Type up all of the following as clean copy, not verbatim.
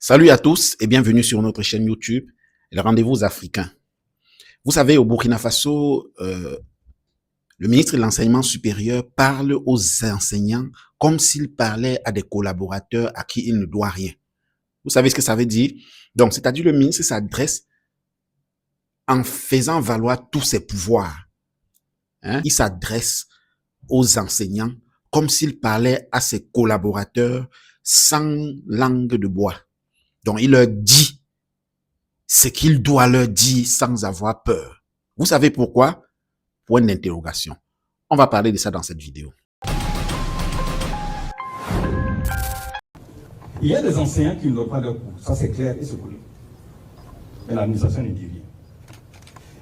Salut à tous et bienvenue sur notre chaîne YouTube, le Rendez-vous africain. Vous savez, au Burkina Faso, le ministre de l'Enseignement supérieur parle aux enseignants comme s'il parlait à des collaborateurs à qui il ne doit rien. Vous savez ce que ça veut dire? Donc, c'est-à-dire le ministre s'adresse en faisant valoir tous ses pouvoirs. Il s'adresse aux enseignants comme s'il parlait à ses collaborateurs sans langue de bois. Donc, il leur dit ce qu'il doit leur dire sans avoir peur. Vous savez pourquoi? Point d'interrogation. On va parler de ça dans cette vidéo. Il y a des enseignants qui ne donnent pas leur cours, ça c'est clair et c'est connu. Mais l'administration ne dit rien.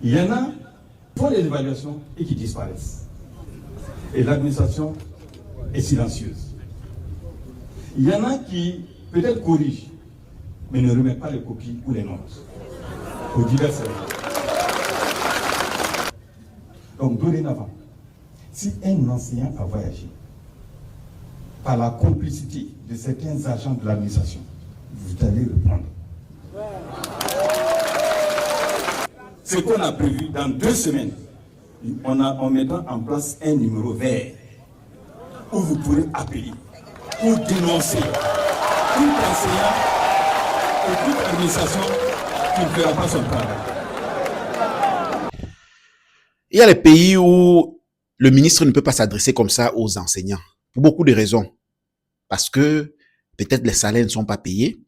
Il y en a qui font les évaluations et qui disparaissent. Et l'administration est silencieuse. Il y en a qui peut-être corrigent, mais ne remettent pas les copies ou les notes. Pour diverses raisons. Donc dorénavant, si un enseignant a voyagé par la complicité de certains agents de l'administration, vous allez le prendre. Ce qu'on a prévu dans 2 semaines, en mettant en place un numéro vert où vous pourrez appeler ou dénoncer tout enseignant ou toute administration qui ne fera pas son travail. Il y a les pays où le ministre ne peut pas s'adresser comme ça aux enseignants, pour beaucoup de raisons. Parce que peut-être les salaires ne sont pas payés,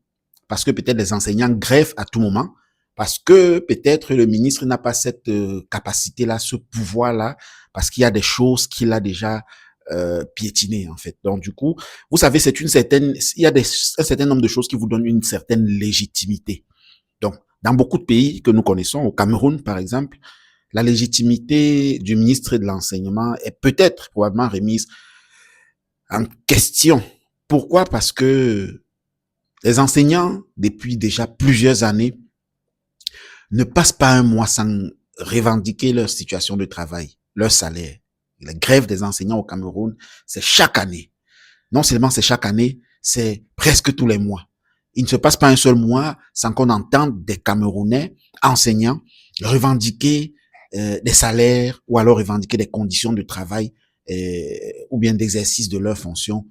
parce que peut-être les enseignants grèvent à tout moment, parce que peut-être le ministre n'a pas cette capacité-là, ce pouvoir-là, parce qu'il y a des choses qu'il a déjà piétinées, en fait. Donc, du coup, vous savez, il y a un certain nombre de choses qui vous donnent une certaine légitimité. Donc, dans beaucoup de pays que nous connaissons, au Cameroun, par exemple, la légitimité du ministre de l'Enseignement est peut-être probablement remise en question. Pourquoi? Parce que les enseignants, depuis déjà plusieurs années, ne passent pas un mois sans revendiquer leur situation de travail, leur salaire. La grève des enseignants au Cameroun, c'est chaque année. Non seulement c'est chaque année, c'est presque tous les mois. Il ne se passe pas un seul mois sans qu'on entende des Camerounais enseignants revendiquer des salaires ou alors revendiquer des conditions de travail ou bien d'exercice de leurs fonctions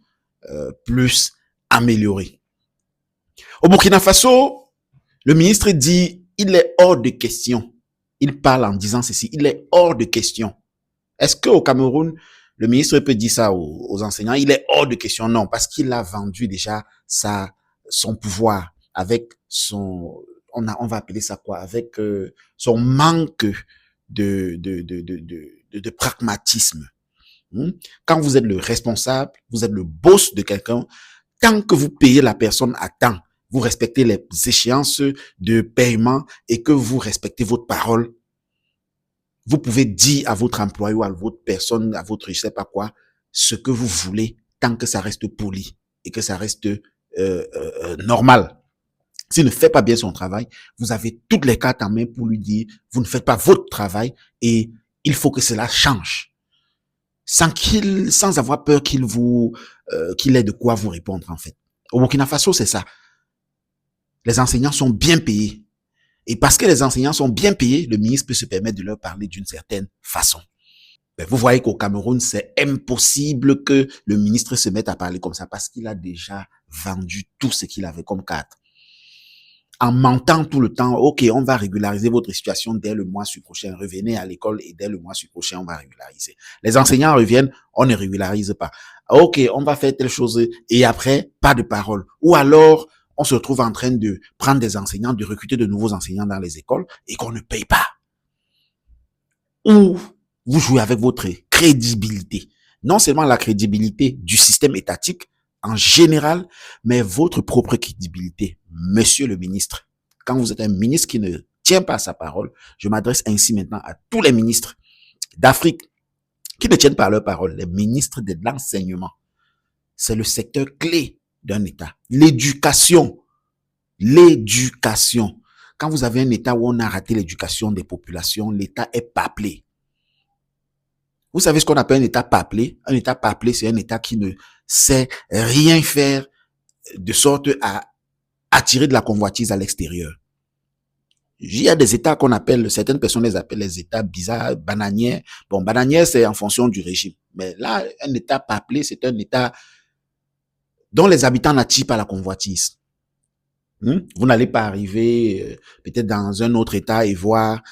plus améliorées. Au Burkina Faso, le ministre dit il est hors de question. Il parle en disant ceci, il est hors de question. Est-ce qu'au Cameroun, le ministre peut dire ça aux enseignants? Il est hors de question. Non, parce qu'il a vendu déjà son pouvoir avec son, on va appeler ça quoi? Avec son manque de pragmatisme. Quand vous êtes le responsable, vous êtes le boss de quelqu'un, tant que vous payez la personne à temps, vous respectez les échéances de paiement et que vous respectez votre parole, vous pouvez dire à votre employé ou à votre personne, à votre je sais pas quoi, ce que vous voulez, tant que ça reste poli et que ça reste normal. S'il ne fait pas bien son travail, vous avez toutes les cartes en main pour lui dire, vous ne faites pas votre travail et il faut que cela change. Sans avoir peur qu'il ait de quoi vous répondre, en fait. Au Burkina Faso, c'est ça. Les enseignants sont bien payés. Et parce que les enseignants sont bien payés, le ministre peut se permettre de leur parler d'une certaine façon. Mais vous voyez qu'au Cameroun, c'est impossible que le ministre se mette à parler comme ça parce qu'il a déjà vendu tout ce qu'il avait comme carte. En mentant tout le temps, ok, on va régulariser votre situation dès le mois prochain. Revenez à l'école et dès le mois prochain, on va régulariser. Les enseignants reviennent, on ne régularise pas. Ok, on va faire telle chose et après, pas de parole. Ou alors, on se retrouve en train de prendre des enseignants, de recruter de nouveaux enseignants dans les écoles et qu'on ne paye pas. Ou vous jouez avec votre crédibilité. Non seulement la crédibilité du système étatique en général, mais votre propre crédibilité. Monsieur le ministre, quand vous êtes un ministre qui ne tient pas sa parole, je m'adresse ainsi maintenant à tous les ministres d'Afrique qui ne tiennent pas leur parole, les ministres de l'enseignement. C'est le secteur clé d'un État. L'éducation. L'éducation. Quand vous avez un État où on a raté l'éducation des populations, l'État est peuplé. Vous savez ce qu'on appelle un État peuplé? Un État peuplé, c'est un État qui ne sait rien faire de sorte à attirer de la convoitise à l'extérieur. Il y a des États qu'on appelle, certaines personnes les appellent les États bizarres, bananières. Bon, bananières, c'est en fonction du régime. Mais là, un État peuplé, c'est un État dont les habitants n'attirent pas la convoitise. Vous n'allez pas arriver peut-être dans un autre État et voir,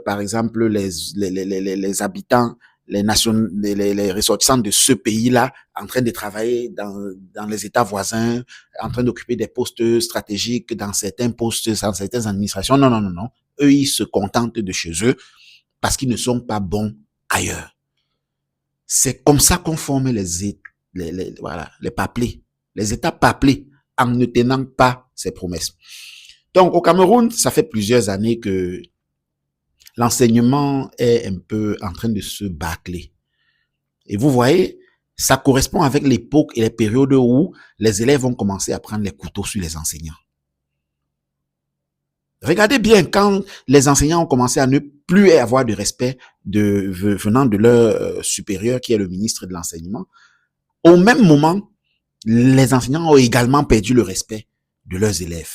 par exemple, les habitants, les ressortissants de ce pays-là en train de travailler dans les États voisins, en train d'occuper des postes stratégiques dans certains postes, dans certaines administrations. Non, non, non, non. Eux, ils se contentent de chez eux parce qu'ils ne sont pas bons ailleurs. C'est comme ça qu'on forme voilà, les peuplés, les États peuplés en ne tenant pas ses promesses. Donc, au Cameroun, ça fait plusieurs années que l'enseignement est un peu en train de se bâcler. Et vous voyez, ça correspond avec l'époque et les périodes où les élèves vont commencer à prendre les couteaux sur les enseignants. Regardez bien, quand les enseignants ont commencé à ne plus avoir de respect venant de leur supérieur, qui est le ministre de l'enseignement, au même moment, les enseignants ont également perdu le respect de leurs élèves.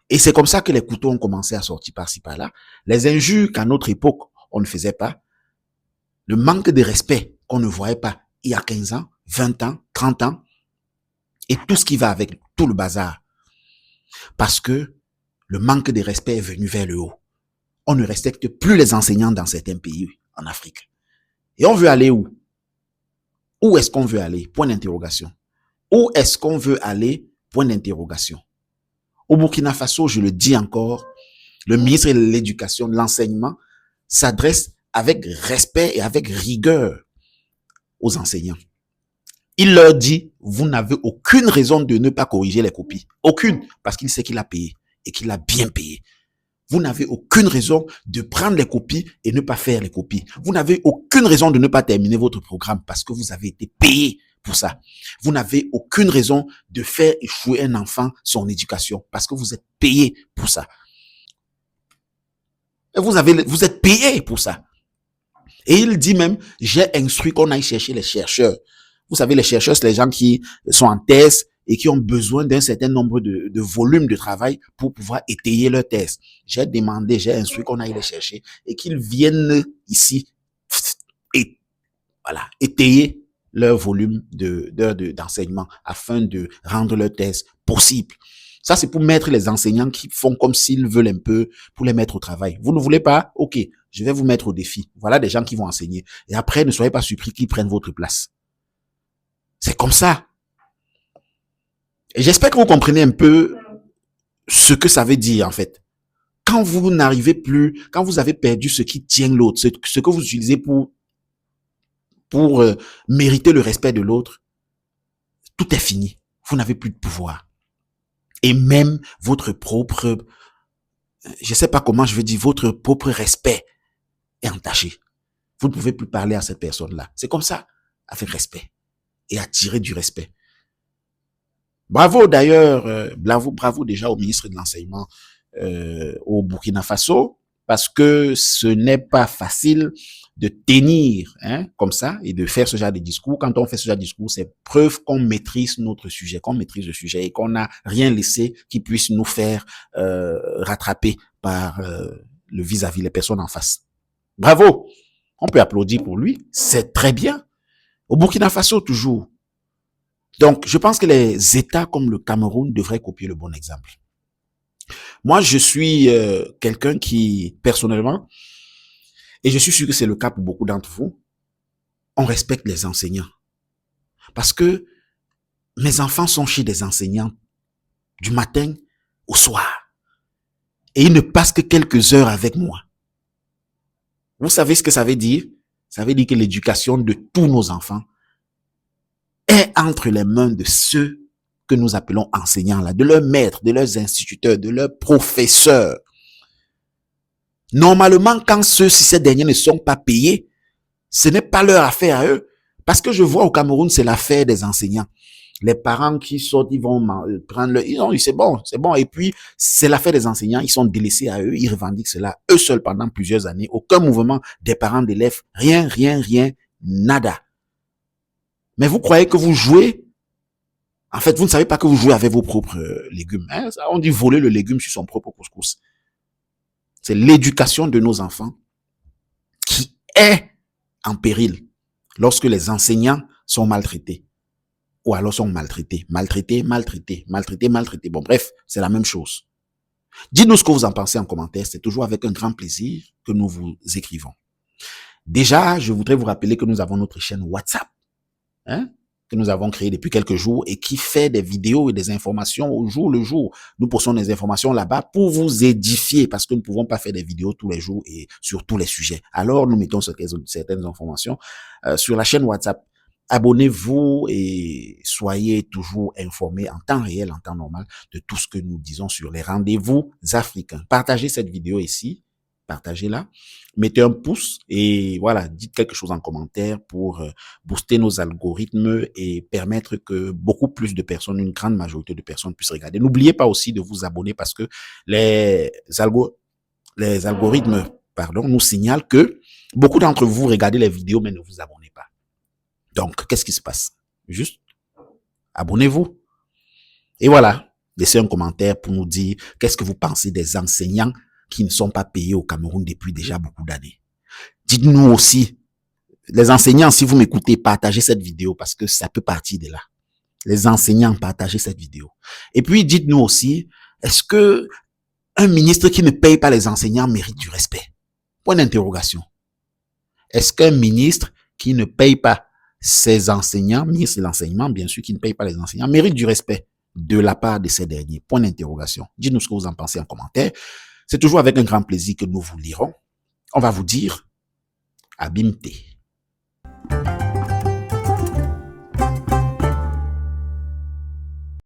Et c'est comme ça que les couteaux ont commencé à sortir par-ci par-là. Les injures qu'à notre époque, on ne faisait pas. Le manque de respect qu'on ne voyait pas il y a 15 ans, 20 ans, 30 ans. Et tout ce qui va avec, tout le bazar. Parce que le manque de respect est venu vers le haut. On ne respecte plus les enseignants dans certains pays en Afrique. Et on veut aller où? Où est-ce qu'on veut aller? Point d'interrogation. Où est-ce qu'on veut aller? Point d'interrogation. Au Burkina Faso, je le dis encore, le ministre de l'Éducation, de l'Enseignement, s'adresse avec respect et avec rigueur aux enseignants. Il leur dit, vous n'avez aucune raison de ne pas corriger les copies. Aucune, parce qu'il sait qu'il a payé et qu'il a bien payé. Vous n'avez aucune raison de prendre les copies et ne pas faire les copies. Vous n'avez aucune raison de ne pas terminer votre programme parce que vous avez été payé pour ça. Vous n'avez aucune raison de faire échouer un enfant son éducation parce que vous êtes payé pour ça. Et vous êtes payé pour ça. Et il dit même, j'ai instruit qu'on aille chercher les chercheurs. Vous savez, les chercheurs, c'est les gens qui sont en thèse et qui ont besoin d'un certain nombre de volumes de travail pour pouvoir étayer leur thèse. J'ai instruit qu'on aille les chercher et qu'ils viennent ici et voilà, étayer leur volume d'enseignement afin de rendre leur thèse possible. Ça, c'est pour mettre les enseignants qui font comme s'ils veulent un peu, pour les mettre au travail. Vous ne voulez pas? Ok, je vais vous mettre au défi. Voilà des gens qui vont enseigner. Et après, ne soyez pas surpris qu'ils prennent votre place. C'est comme ça. Et j'espère que vous comprenez un peu ce que ça veut dire, en fait. Quand vous n'arrivez plus, quand vous avez perdu ce qui tient l'autre, ce que vous utilisez pour mériter le respect de l'autre, tout est fini. Vous n'avez plus de pouvoir. Et même votre propre, je sais pas comment je veux dire, votre propre respect est entaché. Vous ne pouvez plus parler à cette personne-là. C'est comme ça, avec respect. Et attirer du respect. Bravo d'ailleurs, bravo déjà au ministre de l'Enseignement au Burkina Faso, parce que ce n'est pas facile de tenir comme ça et de faire ce genre de discours. Quand on fait ce genre de discours, c'est preuve qu'on maîtrise notre sujet, qu'on maîtrise le sujet et qu'on n'a rien laissé qui puisse nous faire rattraper par le vis-à-vis, les personnes en face. Bravo! On peut applaudir pour lui, c'est très bien. Au Burkina Faso, toujours. Donc, je pense que les États comme le Cameroun devraient copier le bon exemple. Moi, je suis quelqu'un qui, personnellement, et je suis sûr que c'est le cas pour beaucoup d'entre vous, on respecte les enseignants. Parce que mes enfants sont chez des enseignants du matin au soir. Et ils ne passent que quelques heures avec moi. Vous savez ce que ça veut dire? Ça veut dire que l'éducation de tous nos enfants est entre les mains de ceux que nous appelons enseignants, là, de leurs maîtres, de leurs instituteurs, de leurs professeurs. Normalement, quand ces derniers ne sont pas payés, ce n'est pas leur affaire à eux. Parce que je vois au Cameroun, c'est l'affaire des enseignants. Les parents qui sortent, ils vont prendre le... c'est bon. Et puis, c'est l'affaire des enseignants. Ils sont délaissés à eux. Ils revendiquent cela eux seuls pendant plusieurs années. Aucun mouvement des parents d'élèves. Rien, nada. Mais vous croyez que vous jouez En fait, vous ne savez pas que vous jouez avec vos propres légumes. Hein? On dit voler le légume sur son propre couscous. C'est l'éducation de nos enfants qui est en péril lorsque les enseignants sont maltraités. Ou alors sont maltraités. Maltraités. Bon, bref, c'est la même chose. Dites-nous ce que vous en pensez en commentaire. C'est toujours avec un grand plaisir que nous vous écrivons. Déjà, je voudrais vous rappeler que nous avons notre chaîne WhatsApp, hein, que nous avons créée depuis quelques jours et qui fait des vidéos et des informations au jour le jour. Nous postons des informations là-bas pour vous édifier parce que nous ne pouvons pas faire des vidéos tous les jours et sur tous les sujets. Alors, nous mettons certaines informations sur la chaîne WhatsApp. Abonnez-vous et soyez toujours informés en temps réel, en temps normal de tout ce que nous disons sur les rendez-vous africains. Partagez cette vidéo ici, partagez-la, mettez un pouce et voilà, dites quelque chose en commentaire pour booster nos algorithmes et permettre que beaucoup plus de personnes, une grande majorité de personnes puissent regarder. N'oubliez pas aussi de vous abonner parce que les algorithmes, nous signalent que beaucoup d'entre vous regardez les vidéos mais ne vous abonnez pas. Donc, qu'est-ce qui se passe? Juste, abonnez-vous. Et voilà, laissez un commentaire pour nous dire qu'est-ce que vous pensez des enseignants qui ne sont pas payés au Cameroun depuis déjà beaucoup d'années. Dites-nous aussi, les enseignants, si vous m'écoutez, partagez cette vidéo parce que ça peut partir de là. Les enseignants, partagez cette vidéo. Et puis, dites-nous aussi, est-ce que un ministre qui ne paye pas les enseignants mérite du respect? Point d'interrogation. Est-ce qu'un ministre qui ne paye pas ces enseignants, ministre de l'enseignement, bien sûr, qui ne payent pas les enseignants, méritent du respect de la part de ces derniers. Point d'interrogation. Dites-nous ce que vous en pensez en commentaire. C'est toujours avec un grand plaisir que nous vous lirons. On va vous dire, Abimte.